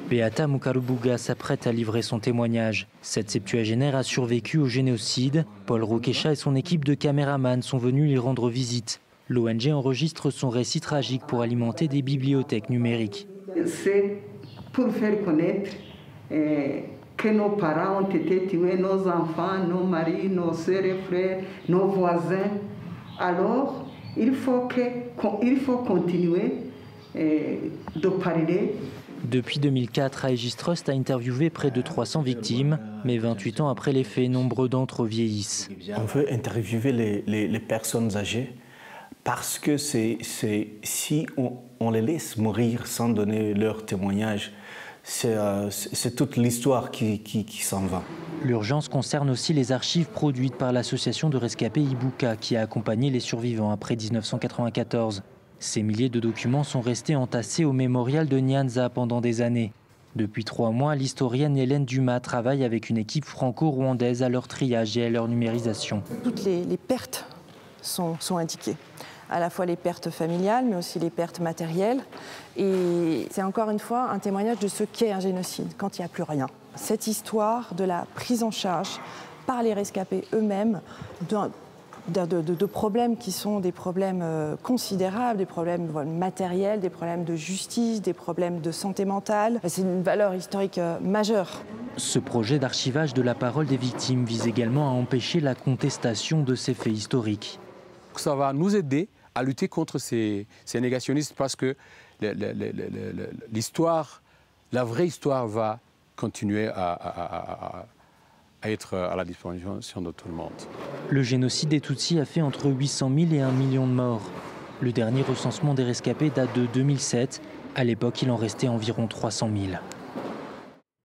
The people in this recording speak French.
Beata Mukarubuga s'apprête à livrer son témoignage. Cette septuagénaire a survécu au génocide. Paul Rokesha et son équipe de caméramans sont venus lui rendre visite. L'ONG enregistre son récit tragique pour alimenter des bibliothèques numériques. C'est pour faire connaître que nos parents ont été tués, nos enfants, nos maris, nos sœurs et frères, nos voisins. Alors, il faut continuer de parler. Depuis 2004, Aegis Trust a interviewé près de 300 victimes, mais 28 ans après les faits, nombre d'entre eux vieillissent. On veut interviewer les personnes âgées parce que si on les laisse mourir sans donner leur témoignage, c'est toute l'histoire qui s'en va. L'urgence concerne aussi les archives produites par l'association de rescapés Ibuka qui a accompagné les survivants après 1994. Ces milliers de documents sont restés entassés au mémorial de Nyanza pendant des années. Depuis 3 mois, l'historienne Hélène Dumas travaille avec une équipe franco-rwandaise à leur triage et à leur numérisation. Toutes les pertes sont indiquées, à la fois les pertes familiales, mais aussi les pertes matérielles. Et c'est encore une fois un témoignage de ce qu'est un génocide, quand il n'y a plus rien. Cette histoire de la prise en charge par les rescapés eux-mêmes de problèmes qui sont des problèmes considérables, des problèmes matériels, des problèmes de justice, des problèmes de santé mentale. C'est une valeur historique majeure. Ce projet d'archivage de la parole des victimes vise également à empêcher la contestation de ces faits historiques. Ça va nous aider à lutter contre ces négationnistes parce que l'histoire, la vraie histoire va continuer à être à la disposition de tout le monde. Le génocide des Tutsis a fait entre 800 000 et 1 million de morts. Le dernier recensement des rescapés date de 2007. À l'époque, il en restait environ 300 000.